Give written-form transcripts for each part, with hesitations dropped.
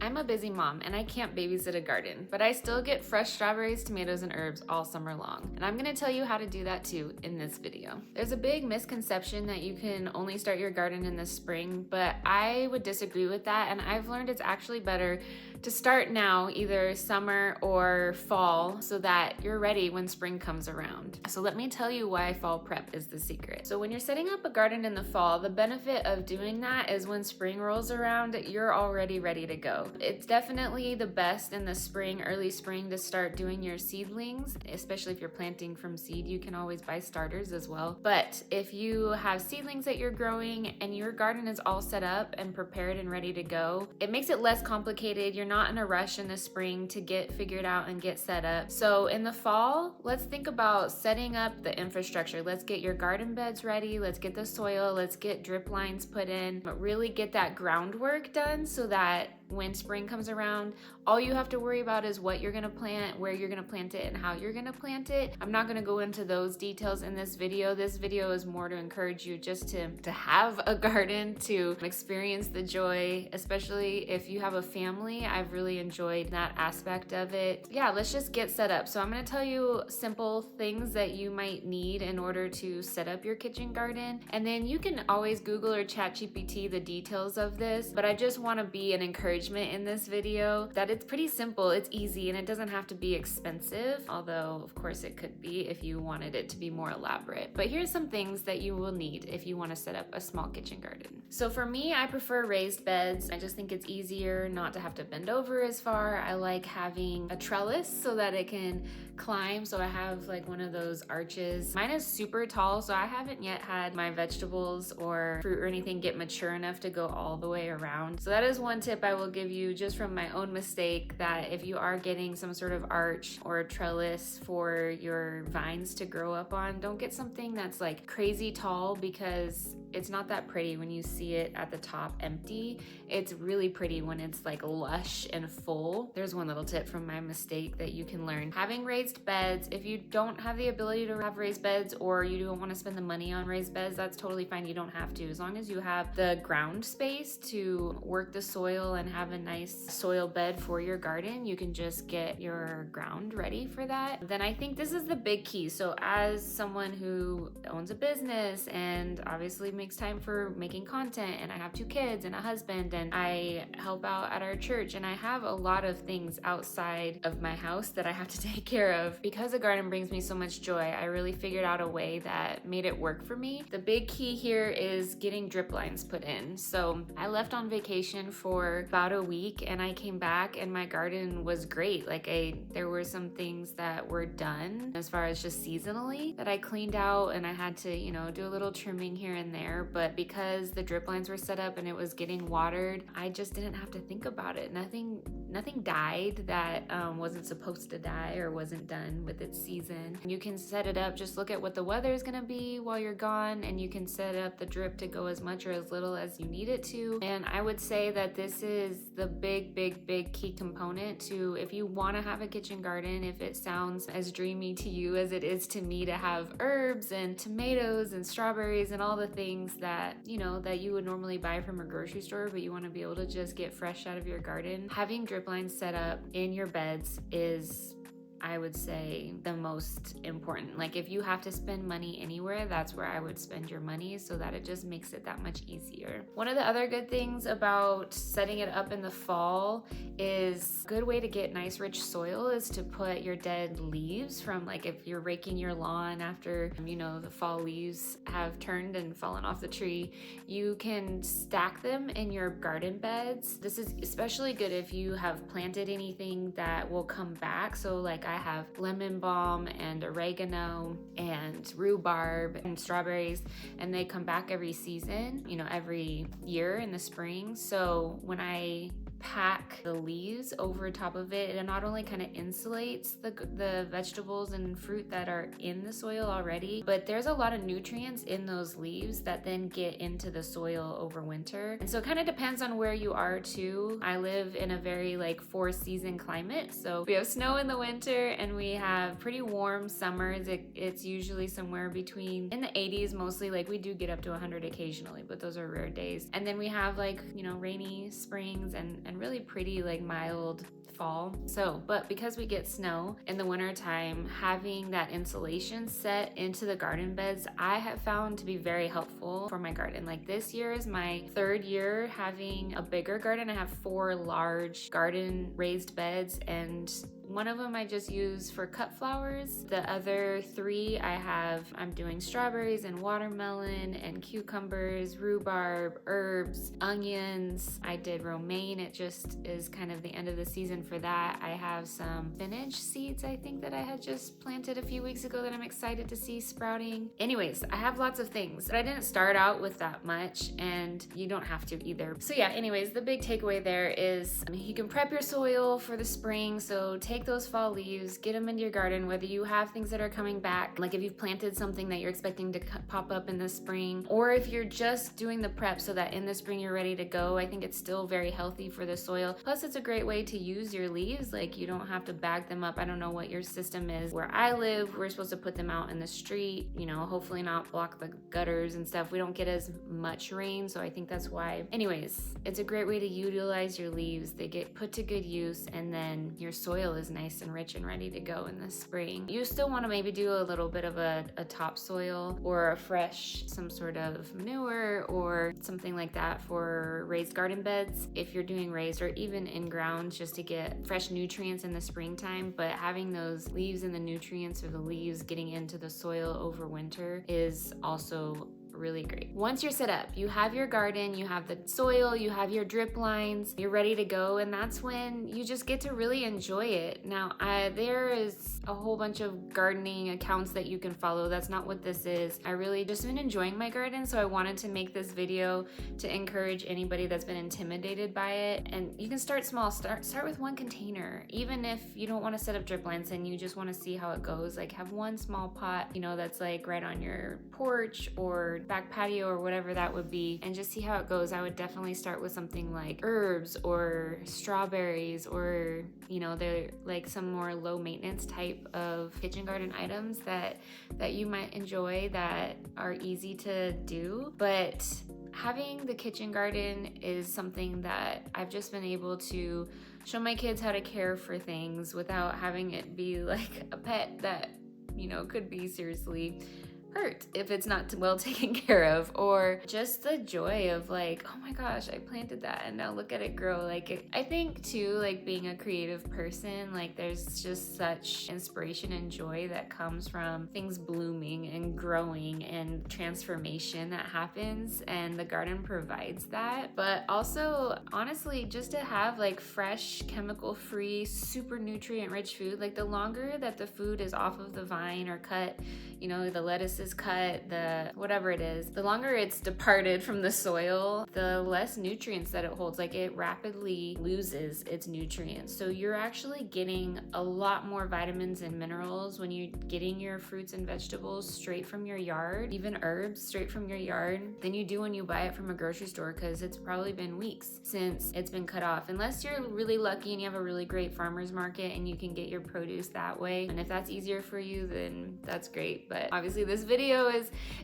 I'm a busy mom and I can't babysit a garden, but I still get fresh strawberries, tomatoes, and herbs all summer long. And I'm gonna tell you how to do that too in this video. There's a big misconception that you can only start your garden in the spring, but I would disagree with that, and I've learned it's actually better to start now, either summer or fall, so that you're ready when spring comes around. So let me tell you why fall prep is the secret. So when you're setting up a garden in the fall, the benefit of doing that is when spring rolls around, you're already ready to go. It's definitely the best in the spring, early spring, to start doing your seedlings, especially if you're planting from seed. You can always buy starters as well. But if you have seedlings that you're growing and your garden is all set up and prepared and ready to go, it makes it less complicated. You're not in a rush in the spring to get figured out and get set up. So in the fall, let's think about setting up the infrastructure. Let's get your garden beds ready. Let's get the soil. Let's get drip lines put in, but really get that groundwork done so that when spring comes around, all you have to worry about is what you're gonna plant, where you're gonna plant it, and how you're gonna plant it. I'm not gonna go into those details in this video. This video is more to encourage you just to have a garden, to experience the joy, especially if you have a family. I've really enjoyed that aspect of it. Yeah, let's just get set up. So I'm gonna tell you simple things that you might need in order to set up your kitchen garden. And then you can always Google or ChatGPT the details of this, but I just wanna be an encouragement in this video that it's pretty simple, it's easy, and it doesn't have to be expensive, although of course it could be if you wanted it to be more elaborate. But here's some things that you will need if you want to set up a small kitchen garden. So for me, I prefer raised beds. I just think it's easier not to have to bend over as far. I like having a trellis so that it can climb, so I have like one of those arches. Mine is super tall, so I haven't yet had my vegetables or fruit or anything get mature enough to go all the way around. So that is one tip I will give you just from my own mistake, that if you are getting some sort of arch or a trellis for your vines to grow up on, don't get something that's like crazy tall, because it's not that pretty when you see it at the top empty. It's really pretty when it's like lush and full. There's one little tip from my mistake that you can learn. Having raised beds, if you don't have the ability to have raised beds, or you don't want to spend the money on raised beds, that's totally fine. You don't have to, as long as you have the ground space to work the soil and have a nice soil bed for your garden. You can just get your ground ready for that. Then I think this is the big key. So as someone who owns a business and obviously makes time for making content, and I have 2 kids and a husband, and I help out at our church, and I have a lot of things outside of my house that I have to take care of. Because a garden brings me so much joy, I really figured out a way that made it work for me. The big key here is getting drip lines put in. So I left on vacation for about a week, and I came back and my garden was great. Like there were some things that were done as far as just seasonally that I cleaned out, and I had to, do a little trimming here and there. But because the drip lines were set up and it was getting watered, I just didn't have to think about it. Nothing died that wasn't supposed to die or wasn't done with its season. You can set it up, just look at what the weather is gonna be while you're gone, and you can set up the drip to go as much or as little as you need it to. And I would say that this is the big key component to, if you want to have a kitchen garden, if it sounds as dreamy to you as it is to me to have herbs and tomatoes and strawberries and all the things that that you would normally buy from a grocery store, but you want to be able to just get fresh out of your garden. Having drip lines set up in your beds is, I would say, the most important. Like if you have to spend money anywhere, that's where I would spend your money, so that it just makes it that much easier. One of the other good things about setting it up in the fall is a good way to get nice rich soil is to put your dead leaves from, like if you're raking your lawn after the fall leaves have turned and fallen off the tree, you can stack them in your garden beds. This is especially good if you have planted anything that will come back. So like I have lemon balm and oregano and rhubarb and strawberries, and they come back every season, every year in the spring. So when I pack the leaves over top of it, it not only kind of insulates the vegetables and fruit that are in the soil already, but there's a lot of nutrients in those leaves that then get into the soil over winter. And so it kind of depends on where you are too. I live in a very 4-season climate, so we have snow in the winter and we have pretty warm summers. It's usually somewhere between in the 80s mostly. We do get up to 100 occasionally, but those are rare days. And then we have rainy springs and and really pretty, like mild fall. So, but because we get snow in the winter time, having that insulation set into the garden beds, I have found to be very helpful for my garden. Like this year is my 3rd year having a bigger garden. I have 4 large garden raised beds, and one of them I just use for cut flowers. The other 3 I'm doing strawberries and watermelon and cucumbers, rhubarb, herbs, onions. I did romaine. It just is kind of the end of the season for that. I have some spinach seeds I think that I had just planted a few weeks ago that I'm excited to see sprouting. Anyways, I have lots of things, but I didn't start out with that much, and you don't have to either. So yeah, anyways, the big takeaway there is you can prep your soil for the spring. So take those fall leaves, get them into your garden, whether you have things that are coming back, like if you've planted something that you're expecting to pop up in the spring, or if you're just doing the prep so that in the spring you're ready to go. I think it's still very healthy for the soil. Plus it's a great way to use your leaves. Like you don't have to bag them up. I don't know what your system is. Where I live, we're supposed to put them out in the street, you know, hopefully not block the gutters and stuff. We don't get as much rain, so I think that's why. Anyways, it's a great way to utilize your leaves. They get put to good use, and then your soil is nice and rich and ready to go in the spring. You still want to maybe do a little bit of a topsoil or a fresh, some sort of manure or something like that for raised garden beds if you're doing raised, or even in ground, just to get fresh nutrients in the springtime. But having those leaves and the nutrients, or the leaves getting into the soil over winter, is also really great. Once you're set up, you have your garden, you have the soil, you have your drip lines, you're ready to go, and that's when you just get to really enjoy it. Now, there is a whole bunch of gardening accounts that you can follow. That's not what this is. I really just been enjoying my garden, so I wanted to make this video to encourage anybody that's been intimidated by it. And you can start small. Start with 1 container. Even if you don't want to set up drip lines and you just want to see how it goes, like have 1 small pot, you know, that's like right on your porch or back patio or whatever that would be, and just see how it goes. I would definitely start with something like herbs or strawberries, or you know, they're like some more low maintenance type of kitchen garden items that you might enjoy, that are easy to do. But having the kitchen garden is something that I've just been able to show my kids how to care for things without having it be like a pet that, you know, could be seriously hurt if it's not well taken care of, or just the joy of like, oh my gosh, I planted that and now look at it grow. Like I think too, like being a creative person, like there's just such inspiration and joy that comes from things blooming and growing and transformation that happens, and the garden provides that. But also, honestly, just to have like fresh, chemical-free, super nutrient-rich food, like the longer that the food is off of the vine or cut, you know, the lettuce is cut, the whatever it is, the longer it's departed from the soil, the less nutrients that it holds. Like it rapidly loses its nutrients. So you're actually getting a lot more vitamins and minerals when you're getting your fruits and vegetables straight from your yard, even herbs straight from your yard, than you do when you buy it from a grocery store, because it's probably been weeks since it's been cut off. Unless you're really lucky and you have a really great farmer's market and you can get your produce that way. And if that's easier for you, then that's great. But obviously this video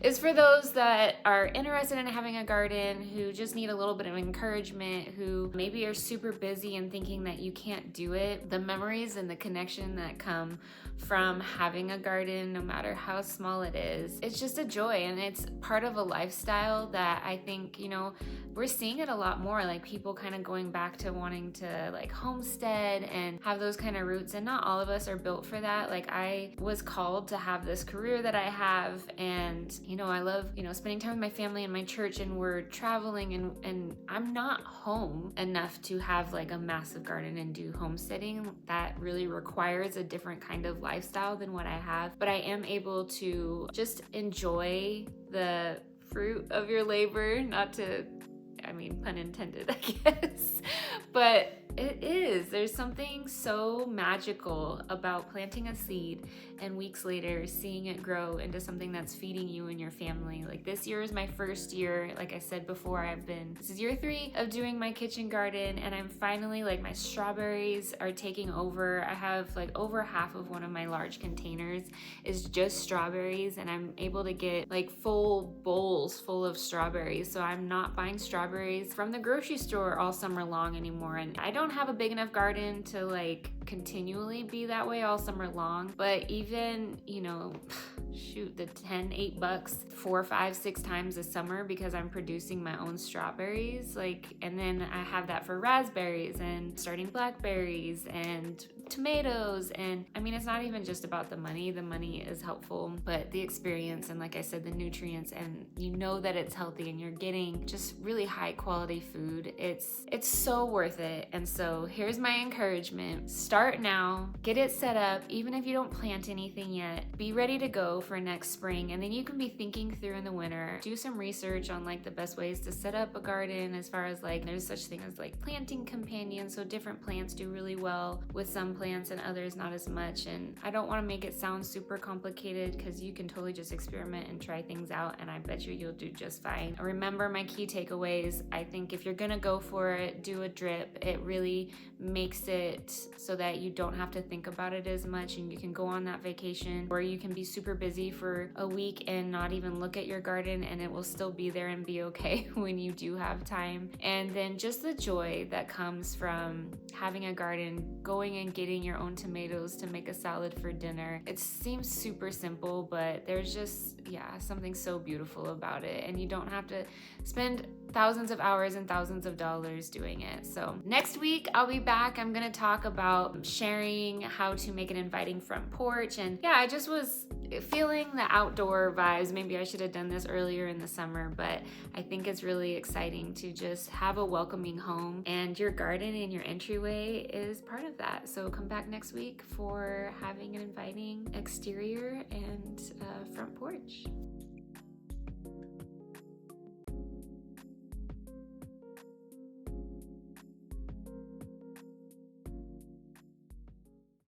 is for those that are interested in having a garden, who just need a little bit of encouragement, who maybe are super busy and thinking that you can't do it. The memories and the connection that come from having a garden, no matter how small it is, it's just a joy, and it's part of a lifestyle that I think, you know, we're seeing it a lot more, like people kind of going back to wanting to like homestead and have those kind of roots. And not all of us are built for that. Like I was called to have this career that I have, and you know, I love, you know, spending time with my family and my church, and we're traveling, and I'm not home enough to have like a massive garden and do homesteading. That really requires a different kind of lifestyle than what I have. But I am able to just enjoy the fruit of your labor, not to, I mean, pun intended, I guess. But it is. There's something so magical about planting a seed and weeks later seeing it grow into something that's feeding you and your family. Like this year is my first year, like I said before, this is year 3 of doing my kitchen garden, and I'm finally, like, my strawberries are taking over. I have like over half of one of my large containers is just strawberries, and I'm able to get like full bowls full of strawberries. So I'm not buying strawberries from the grocery store all summer long anymore. And I don't have a big enough garden to like continually be that way all summer long, but even, you know, shoot, the $8 4, 5, 6 times a summer because I'm producing my own strawberries, like, and then I have that for raspberries and starting blackberries and tomatoes. And I mean, it's not even just about the money is helpful, but the experience, and like I said, the nutrients, and you know that it's healthy and you're getting just really high quality food. It's so worth it. And so here's my encouragement: start now, get it set up. Even if you don't plant anything yet, be ready to go for next spring, and then you can be thinking through in the winter. Do some research on like the best ways to set up a garden, as far as like there's such thing as like planting companions, so different plants do really well with some plants and others not as much. And I don't want to make it sound super complicated, because you can totally just experiment and try things out, and I bet you'll do just fine. Remember my key takeaways. I think if you're gonna go for it, do a drip. It really makes it so that you don't have to think about it as much, and you can go on that vacation, or you can be super busy for a week and not even look at your garden, and it will still be there and be okay when you do have time. And then just the joy that comes from having a garden, going and getting your own tomatoes to make a salad for dinner. It seems super simple, but there's just, yeah, something so beautiful about it, and you don't have to spend thousands of hours and thousands of dollars doing it. So next week I'll be back. I'm gonna talk about sharing how to make an inviting front porch. And yeah, I just was feeling the outdoor vibes. Maybe I should have done this earlier in the summer, but I think it's really exciting to just have a welcoming home, and your garden and your entryway is part of that. So come back next week for having an inviting exterior and front porch.